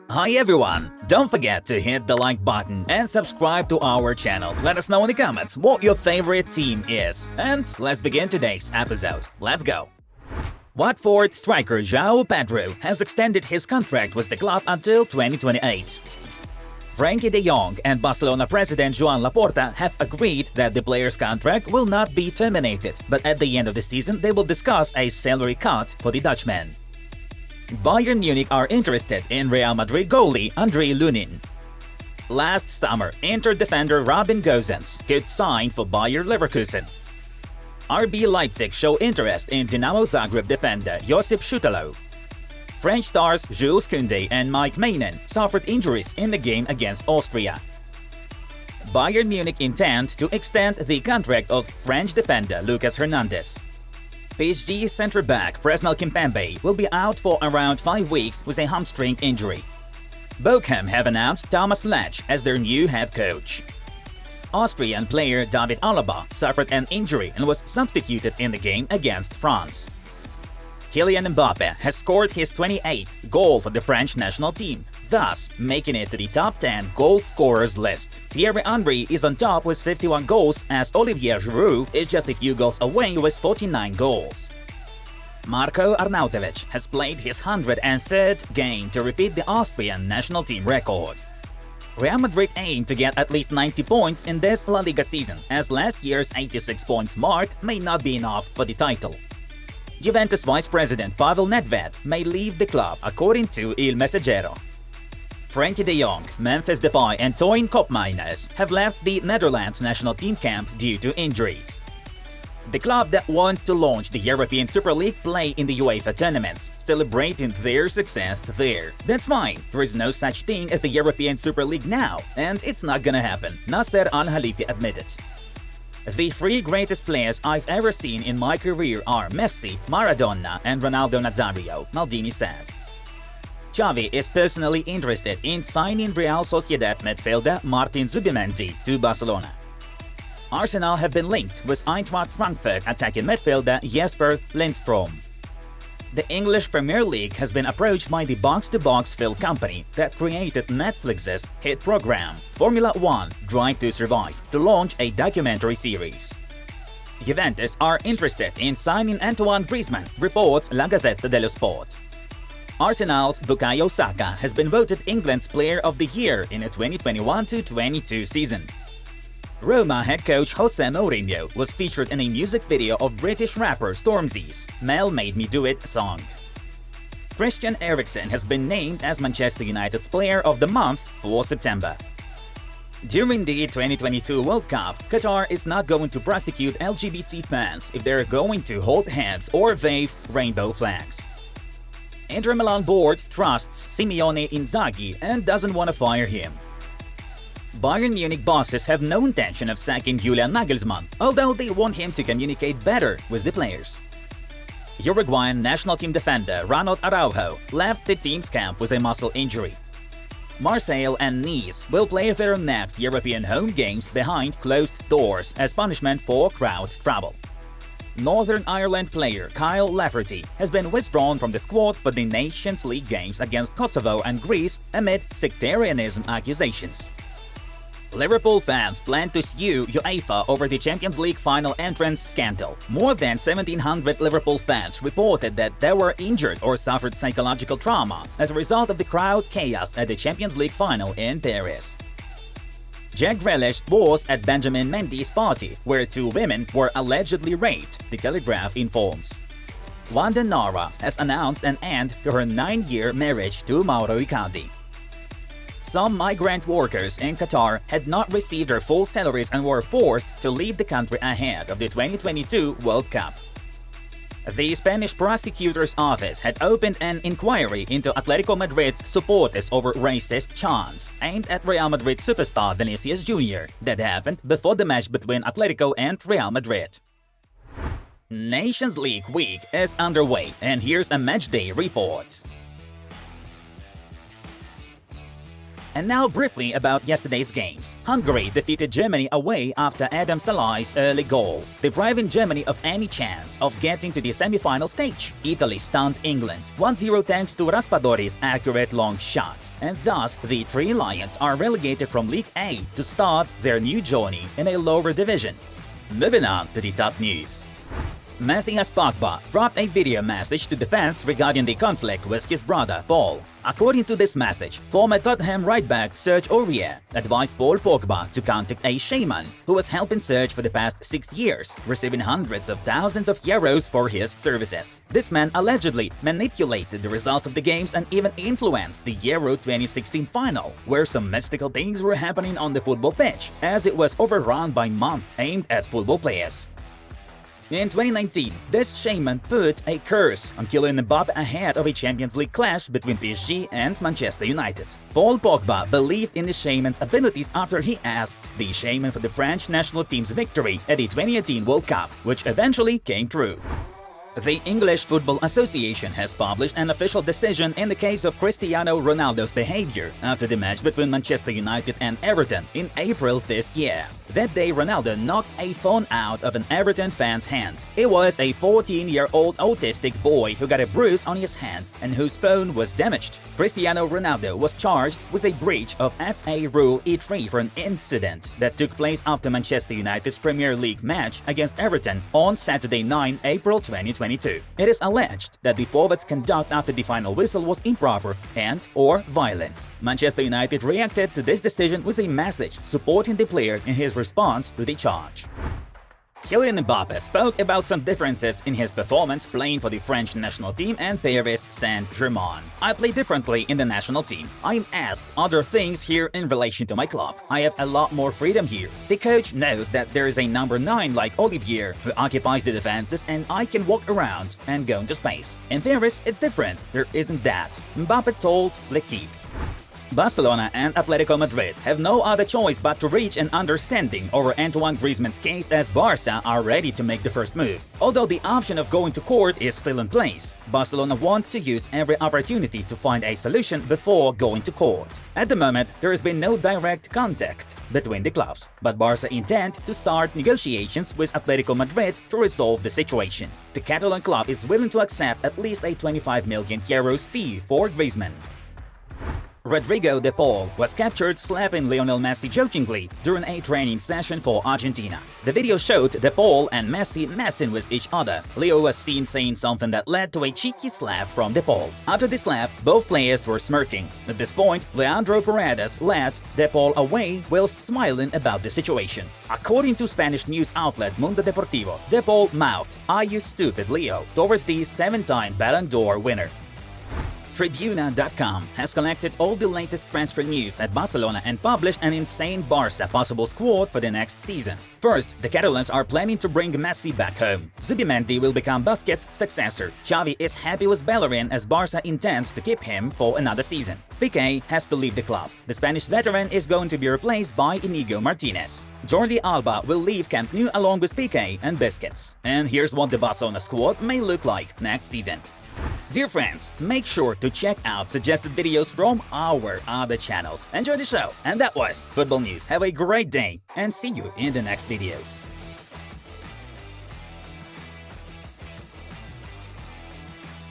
Hi everyone! Don't forget to hit the like button and subscribe to our channel. Let us know in the comments what your favorite team is. And let's begin today's episode. Let's go! Watford striker João Pedro has extended his contract with the club until 2028. Frenkie de Jong and Barcelona president Joan Laporta have agreed that the player's contract will not be terminated, but at the end of the season they will discuss a salary cut for the Dutchman. Bayern Munich are interested in Real Madrid goalie Andrei Lunin. Last summer, Inter defender Robin Gosens could sign for Bayer Leverkusen. RB Leipzig show interest in Dinamo Zagreb defender Josip Šutalo. French stars Jules Koundé and Mike Maignan suffered injuries in the game against Austria. Bayern Munich intend to extend the contract of French defender Lucas Hernandez. PSG centre-back Presnel Kimpembe will be out for around 5 weeks with a hamstring injury. Bochum have announced Thomas Lech as their new head coach. Austrian player David Alaba suffered an injury and was substituted in the game against France. Kylian Mbappe has scored his 28th goal for the French national team, thus making it to the top 10 goal scorers list. Thierry Henry is on top with 51 goals, as Olivier Giroud is just a few goals away with 49 goals. Marko Arnautovic has played his 103rd game to repeat the Austrian national team record. Real Madrid aim to get at least 90 points in this La Liga season, as last year's 86 points mark may not be enough for the title. Juventus vice president Pavel Nedved may leave the club, according to Il Messaggero. Frenkie de Jong, Memphis Depay and Toyin Koopmeiners have left the Netherlands national team camp due to injuries. The club that want to launch the European Super League play in the UEFA tournaments, celebrating their success there. That's fine, there is no such thing as the European Super League now, and it's not gonna happen, Nasser Al-Khalifi admitted. The 3 greatest players I've ever seen in my career are Messi, Maradona and Ronaldo Nazario, Maldini said. Xavi is personally interested in signing Real Sociedad midfielder Martin Zubimendi to Barcelona. Arsenal have been linked with Eintracht Frankfurt attacking midfielder Jesper Lindstrom. The English Premier League has been approached by the box-to-box film company that created Netflix's hit program, Formula 1 Drive to Survive, to launch a documentary series. Juventus are interested in signing Antoine Griezmann, reports La Gazzetta dello Sport. Arsenal's Bukayo Saka has been voted England's Player of the Year in the 2021-22 season. Roma head coach Jose Mourinho was featured in a music video of British rapper Stormzy's "Mel Made Me Do It" song. Christian Eriksen has been named as Manchester United's Player of the Month for September. During the 2022 World Cup, Qatar is not going to prosecute LGBT fans if they're going to hold hands or wave rainbow flags. Inter Milan board trusts Simeone Inzaghi and doesn't want to fire him. Bayern Munich bosses have no intention of sacking Julian Nagelsmann, although they want him to communicate better with the players. Uruguayan national team defender Ronald Araujo left the team's camp with a muscle injury. Marseille and Nice will play their next European home games behind closed doors as punishment for crowd trouble. Northern Ireland player Kyle Lafferty has been withdrawn from the squad for the Nations League games against Kosovo and Greece amid sectarianism accusations. Liverpool fans plan to sue UEFA over the Champions League final entrance scandal. More than 1,700 Liverpool fans reported that they were injured or suffered psychological trauma as a result of the crowd chaos at the Champions League final in Paris. Jack Grealish was at Benjamin Mendy's party, where 2 women were allegedly raped, The Telegraph informs. Wanda Nara has announced an end to her 9-year marriage to Mauro Icardi. Some migrant workers in Qatar had not received their full salaries and were forced to leave the country ahead of the 2022 World Cup. The Spanish prosecutor's office had opened an inquiry into Atletico Madrid's supporters over racist chants aimed at Real Madrid superstar Vinicius Jr. that happened before the match between Atletico and Real Madrid. Nations League week is underway, and here's a matchday report. And now briefly about yesterday's games. Hungary defeated Germany away after Adam Salai's early goal, depriving Germany of any chance of getting to the semi-final stage. Italy stunned England 1-0 thanks to Raspadori's accurate long shot. And thus, the Three Lions are relegated from League A to start their new journey in a lower division. Moving on to the top news. Matthias Pogba dropped a video message to the fans regarding the conflict with his brother, Paul. According to this message, former Tottenham right-back Serge Aurier advised Paul Pogba to contact a shaman who was helping Serge for the past 6 years, receiving hundreds of thousands of euros for his services. This man allegedly manipulated the results of the games and even influenced the Euro 2016 final, where some mystical things were happening on the football pitch, as it was overrun by months aimed at football players. In 2019, this shaman put a curse on Kylian Mbappe ahead of a Champions League clash between PSG and Manchester United. Paul Pogba believed in the shaman's abilities after he asked the shaman for the French national team's victory at the 2018 World Cup, which eventually came true. The English Football Association has published an official decision in the case of Cristiano Ronaldo's behavior after the match between Manchester United and Everton in April this year. That day, Ronaldo knocked a phone out of an Everton fan's hand. It was a 14-year-old autistic boy who got a bruise on his hand and whose phone was damaged. Cristiano Ronaldo was charged with a breach of FA Rule E3 for an incident that took place after Manchester United's Premier League match against Everton on Saturday 9 April 2022. It is alleged that the forward's conduct after the final whistle was improper and/or violent. Manchester United reacted to this decision with a message supporting the player in his response to the charge. Kylian Mbappe spoke about some differences in his performance playing for the French national team and Paris Saint-Germain. "I play differently in the national team. I'm asked other things here in relation to my club. I have a lot more freedom here. The coach knows that there is a number 9 like Olivier who occupies the defenses and I can walk around and go into space. In Paris, it's different. There isn't that," Mbappe told L'Équipe. Barcelona and Atletico Madrid have no other choice but to reach an understanding over Antoine Griezmann's case, as Barca are ready to make the first move. Although the option of going to court is still in place, Barcelona want to use every opportunity to find a solution before going to court. At the moment, there has been no direct contact between the clubs, but Barca intend to start negotiations with Atletico Madrid to resolve the situation. The Catalan club is willing to accept at least a 25 million euros fee for Griezmann. Rodrigo de Paul was captured slapping Lionel Messi jokingly during a training session for Argentina. The video showed de Paul and Messi messing with each other. Leo was seen saying something that led to a cheeky slap from de Paul. After the slap, both players were smirking. At this point, Leandro Paredes led de Paul away whilst smiling about the situation. According to Spanish news outlet Mundo Deportivo, de Paul mouthed, "Are you stupid, Leo?" towards the 7-time Ballon d'Or winner. Tribuna.com has collected all the latest transfer news at Barcelona and published an insane Barca possible squad for the next season. First, the Catalans are planning to bring Messi back home. Zubimendi will become Busquets' successor. Xavi is happy with Bellerin as Barca intends to keep him for another season. Pique has to leave the club. The Spanish veteran is going to be replaced by Iniigo Martinez. Jordi Alba will leave Camp Nou along with Pique and Busquets. And here's what the Barcelona squad may look like next season. Dear friends, make sure to check out suggested videos from our other channels. Enjoy the show! And that was Football News. Have a great day and see you in the next videos.